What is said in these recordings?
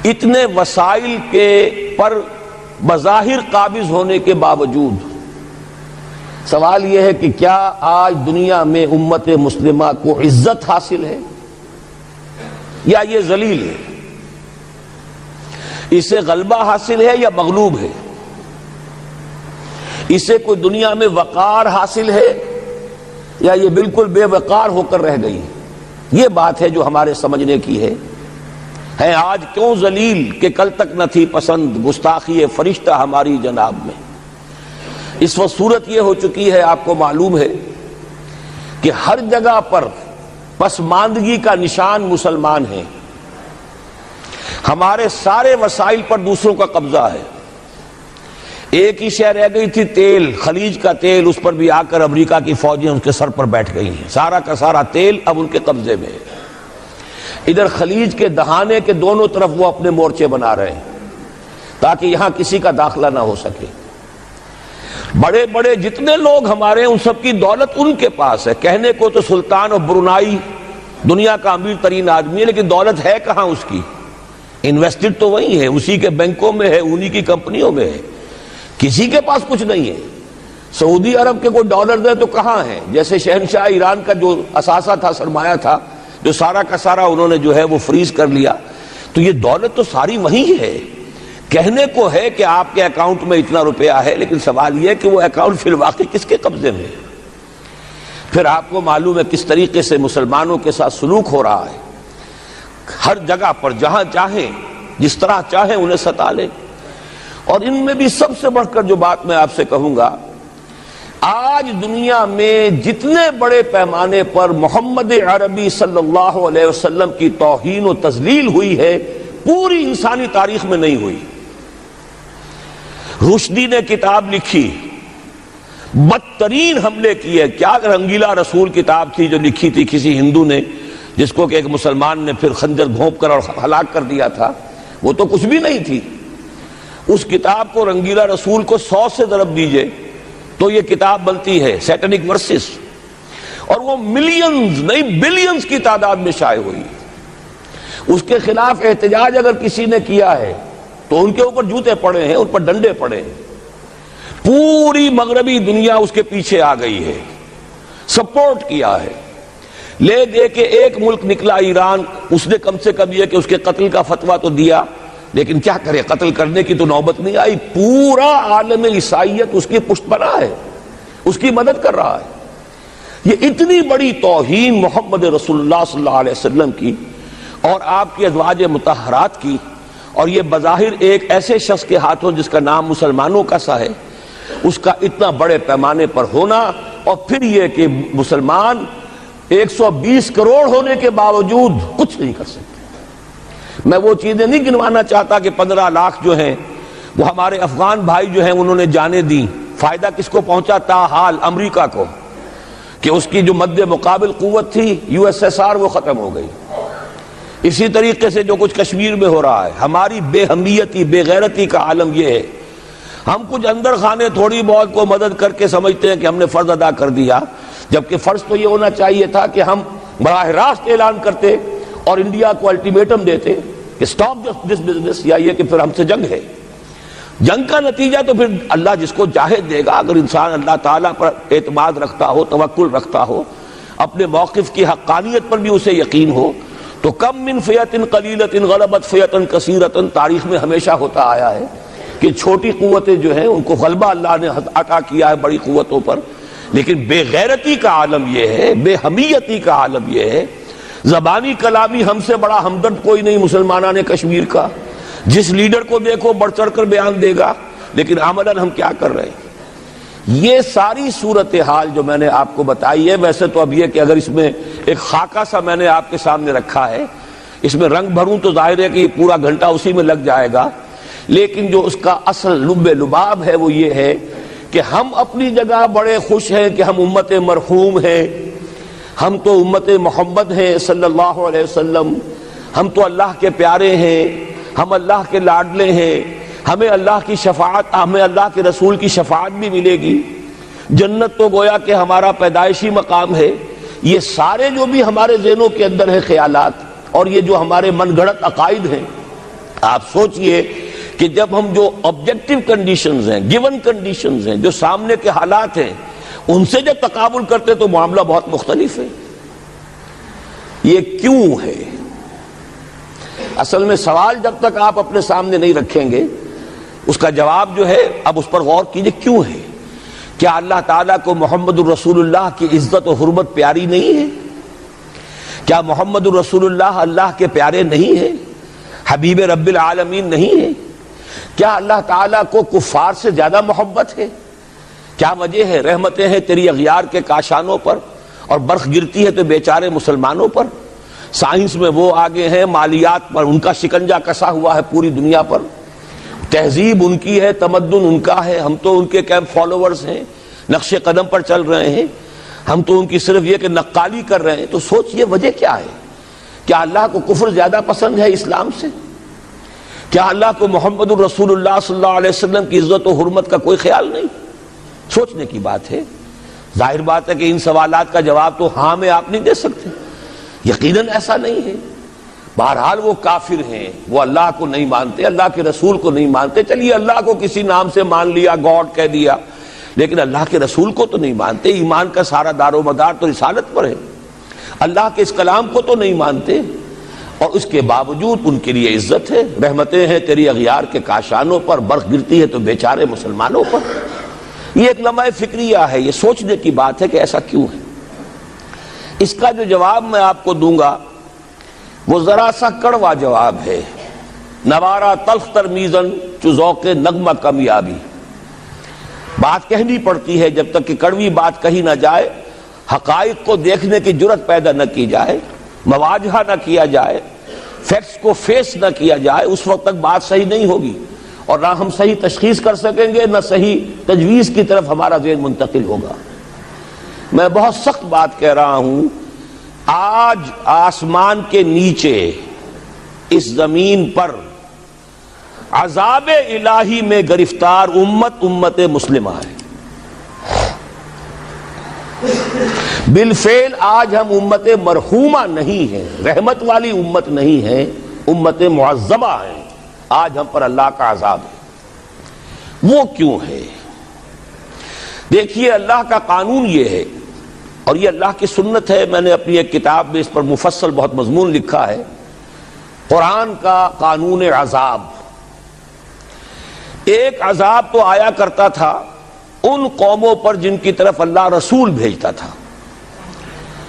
اتنے وسائل کے پر بظاہر قابض ہونے کے باوجود سوال یہ ہے کہ کیا آج دنیا میں امت مسلمہ کو عزت حاصل ہے یا یہ ذلیل ہے؟ اسے غلبہ حاصل ہے یا مغلوب ہے؟ اسے کوئی دنیا میں وقار حاصل ہے یا یہ بالکل بے وقار ہو کر رہ گئی؟ یہ بات ہے جو ہمارے سمجھنے کی ہے آج کیوں ذلیل کہ کل تک نہ تھی پسند گستاخی فرشتہ ہماری جناب میں۔ اس وقت صورت یہ ہو چکی ہے، آپ کو معلوم ہے کہ ہر جگہ پر پسماندگی کا نشان مسلمان ہیں۔ ہمارے سارے وسائل پر دوسروں کا قبضہ ہے۔ ایک ہی شے رہ گئی تھی، تیل، خلیج کا تیل، اس پر بھی آ کر امریکہ کی فوجیں ان کے سر پر بیٹھ گئی ہیں۔ سارا کا سارا تیل اب ان کے قبضے میں ہے۔ ادھر خلیج کے دہانے کے دونوں طرف وہ اپنے مورچے بنا رہے ہیں تاکہ یہاں کسی کا داخلہ نہ ہو سکے۔ بڑے بڑے جتنے لوگ ہمارے ہیں ان سب کی دولت ان کے پاس ہے۔ کہنے کو تو سلطان اور برونائی دنیا کا امیر ترین آدمی ہے، لیکن دولت ہے کہاں اس کی؟ انویسٹڈ تو وہی ہے، اسی کے بینکوں میں ہے، انہی کی کمپنیوں میں ہے، کسی کے پاس کچھ نہیں ہے۔ سعودی عرب کے کوئی ڈالر دے تو کہاں ہے؟ جیسے شہنشاہ ایران کا جو اثاثہ تھا، سرمایہ تھا، جو سارا کا سارا انہوں نے جو ہے وہ فریز کر لیا، تو یہ دولت تو ساری وہی ہے۔ کہنے کو ہے کہ آپ کے اکاؤنٹ میں اتنا روپیہ ہے، لیکن سوال یہ ہے کہ وہ اکاؤنٹ فی الواقع کس کے قبضے میں ہے؟ پھر آپ کو معلوم ہے کس طریقے سے مسلمانوں کے ساتھ سلوک ہو رہا ہے۔ ہر جگہ پر جہاں چاہیں، جس طرح چاہیں انہیں ستا لیں۔ اور ان میں بھی سب سے بڑھ کر جو بات میں آپ سے کہوں گا، آج دنیا میں جتنے بڑے پیمانے پر محمد عربی صلی اللہ علیہ وسلم کی توہین و تذلیل ہوئی ہے، پوری انسانی تاریخ میں نہیں ہوئی۔ رشدی نے کتاب لکھی، بدترین حملے کیے۔ کیا رنگیلا رسول کتاب تھی جو لکھی تھی کسی ہندو نے، جس کو کہ ایک مسلمان نے پھر خنجر گھونپ کر اور ہلاک کر دیا تھا۔ وہ تو کچھ بھی نہیں تھی۔ اس کتاب کو رنگیلا رسول کو 100 سے ضرب دیجئے تو یہ کتاب بنتی ہے، سیٹنک ورسز، اور وہ ملینز نہیں بلینز کی تعداد میں شائع ہوئی۔ اس کے خلاف احتجاج اگر کسی نے کیا ہے تو ان کے اوپر جوتے پڑے ہیں، ان پر ڈنڈے پڑے ہیں۔ پوری مغربی دنیا اس کے پیچھے آ گئی ہے، سپورٹ کیا ہے۔ لے دے کے ایک ملک نکلا ایران، اس نے کم سے کم یہ کہ اس کے قتل کا فتویٰ تو دیا، لیکن کیا کرے، قتل کرنے کی تو نوبت نہیں آئی۔ پورا عالم عیسائیت اس کی پشت پناہ ہے، اس کی مدد کر رہا ہے۔ یہ اتنی بڑی توہین محمد رسول اللہ صلی اللہ علیہ وسلم کی اور آپ کی ازواج مطہرات کی، اور یہ بظاہر ایک ایسے شخص کے ہاتھوں جس کا نام مسلمانوں کا سا ہے، اس کا اتنا بڑے پیمانے پر ہونا، اور پھر یہ کہ مسلمان 120 کروڑ ہونے کے باوجود کچھ نہیں کر سکتے۔ میں وہ چیزیں نہیں گنوانا چاہتا کہ 15 لاکھ جو ہیں وہ ہمارے افغان بھائی جو ہیں انہوں نے جانیں دیں۔ فائدہ کس کو پہنچا؟ تاحال امریکہ کو، کہ اس کی جو مد مقابل قوت تھی USSR وہ ختم ہو گئی۔ اسی طریقے سے جو کچھ کشمیر میں ہو رہا ہے، ہماری بے ہمیتی، بے غیرتی کا عالم یہ ہے۔ ہم کچھ اندر خانے تھوڑی بہت کو مدد کر کے سمجھتے ہیں کہ ہم نے فرض ادا کر دیا، جبکہ فرض تو یہ ہونا چاہیے تھا کہ ہم براہ راست اعلان کرتے اور انڈیا کو الٹیمیٹم دیتے کہ سٹاپ دس بزنس، یا یہ کہ پھر ہم سے جنگ ہے۔ جنگ کا نتیجہ تو پھر اللہ جس کو چاہے دے گا۔ اگر انسان اللہ تعالیٰ پر اعتماد رکھتا ہو، توکل رکھتا ہو، اپنے موقف کی حقانیت پر بھی اسے یقین ہو، تو کم من فیۃ قلیلۃ غلبت فیۃ کثیرۃ، تاریخ میں ہمیشہ ہوتا آیا ہے کہ چھوٹی قوتیں جو ہیں ان کو غلبہ اللہ نے عطا کیا ہے بڑی قوتوں پر۔ لیکن بے غیرتی کا عالم یہ ہے، بے حمیتی کا عالم یہ ہے۔ زبانی کلامی ہم سے بڑا ہمدرد کوئی نہیں مسلمانان کشمیر کا، جس لیڈر کو دیکھو بڑھ چڑھ کر بیان دے گا، لیکن عملاً ہم کیا کر رہے ہیں؟ یہ ساری صورتحال جو میں نے آپ کو بتائی ہے، ویسے تو اب یہ کہ اگر اس میں ایک خاکہ سا میں نے آپ کے سامنے رکھا ہے، اس میں رنگ بھروں تو ظاہر ہے کہ پورا گھنٹہ اسی میں لگ جائے گا، لیکن جو اس کا اصل لب لباب ہے وہ یہ ہے کہ ہم اپنی جگہ بڑے خوش ہیں کہ ہم امت مرحوم ہیں، ہم تو امت محمد ہیں صلی اللہ علیہ وسلم، ہم تو اللہ کے پیارے ہیں، ہم اللہ کے لاڈلے ہیں، ہمیں اللہ کی شفاعت، ہمیں اللہ کے رسول کی شفاعت بھی ملے گی، جنت تو گویا کہ ہمارا پیدائشی مقام ہے۔ یہ سارے جو بھی ہمارے ذہنوں کے اندر ہیں خیالات، اور یہ جو ہمارے من گھڑت عقائد ہیں، آپ سوچئے کہ جب ہم جو آبجیکٹو کنڈیشنز ہیں، گیون کنڈیشنز ہیں، جو سامنے کے حالات ہیں، ان سے جب تقابل کرتے تو معاملہ بہت مختلف ہے۔ یہ کیوں ہے؟ اصل میں سوال جب تک آپ اپنے سامنے نہیں رکھیں گے اس کا جواب جو ہے، اب اس پر غور کیجئے کیوں ہے۔ کیا اللہ تعالیٰ کو محمد الرسول اللہ کی عزت و حرمت پیاری نہیں ہے؟ کیا محمد الرسول اللہ اللہ کے پیارے نہیں ہیں، حبیب رب العالمین نہیں ہے؟ کیا اللہ تعالیٰ کو کفار سے زیادہ محبت ہے؟ کیا وجہ ہے؟ رحمتیں ہیں تیری اغیار کے کاشانوں پر اور برف گرتی ہے تو بیچارے مسلمانوں پر۔ سائنس میں وہ آگے ہیں، مالیات پر ان کا شکنجہ کسا ہوا ہے پوری دنیا پر، تہذیب ان کی ہے، تمدن ان کا ہے، ہم تو ان کے کیمپ فالوورز ہیں، نقش قدم پر چل رہے ہیں، ہم تو ان کی صرف یہ کہ نقالی کر رہے ہیں۔ تو سوچئے وجہ کیا ہے؟ کیا اللہ کو کفر زیادہ پسند ہے اسلام سے؟ کیا اللہ کو محمد الرسول اللہ صلی اللہ علیہ وسلم کی عزت و حرمت کا کوئی خیال نہیں؟ سوچنے کی بات ہے۔ ظاہر بات ہے کہ ان سوالات کا جواب تو ہاں میں آپ نہیں دے سکتے، یقیناً ایسا نہیں ہے۔ بہرحال وہ کافر ہیں، وہ اللہ کو نہیں مانتے، اللہ کے رسول کو نہیں مانتے، چلیے اللہ کو کسی نام سے مان لیا، گاڈ کہہ دیا، لیکن اللہ کے رسول کو تو نہیں مانتے۔ ایمان کا سارا دار و مدار تو رسالت پر ہے، اللہ کے اس کلام کو تو نہیں مانتے، اور اس کے باوجود ان کے لیے عزت ہے۔ رحمتیں ہیں تیری اغیار کے کاشانوں پر، برف گرتی ہے تو بیچارے مسلمانوں پر۔ یہ ایک لمحہ فکریہ ہے، یہ سوچنے کی بات ہے کہ ایسا کیوں ہے۔ اس کا جو جواب میں آپ کو دوں گا وہ ذرا سا کڑوا جواب ہے۔ نوارا تلخ ترمیزن چو ذوق نغمہ کمیابی، بات کہنی پڑتی ہے جب تک کہ کڑوی بات کہی نہ جائے، حقائق کو دیکھنے کی جرت پیدا نہ کی جائے، مواجہہ نہ کیا جائے، فیکٹس کو فیس نہ کیا جائے، اس وقت تک بات صحیح نہیں ہوگی، اور نہ ہم صحیح تشخیص کر سکیں گے، نہ صحیح تجویز کی طرف ہمارا ذہن منتقل ہوگا۔ میں بہت سخت بات کہہ رہا ہوں، آج آسمان کے نیچے اس زمین پر عذاب الہی میں گرفتار امت مسلمہ ہے۔ بالفعل آج ہم امت مرحومہ نہیں ہیں، رحمت والی امت نہیں ہے، امت معذبہ ہیں۔ آج ہم پر اللہ کا عذاب ہے۔ وہ کیوں ہے؟ دیکھیے اللہ کا قانون یہ ہے، اور یہ اللہ کی سنت ہے، میں نے اپنی ایک کتاب میں اس پر مفصل بہت مضمون لکھا ہے، قرآن کا قانون عذاب۔ ایک عذاب تو آیا کرتا تھا ان قوموں پر جن کی طرف اللہ رسول بھیجتا تھا،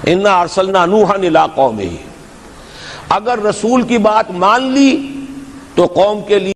اِنَّا أَرْسَلْنَا نُوحًا إِلَىٰ قَوْمِهِ۔ اگر رسول کی بات مان لی تو قوم کے لیے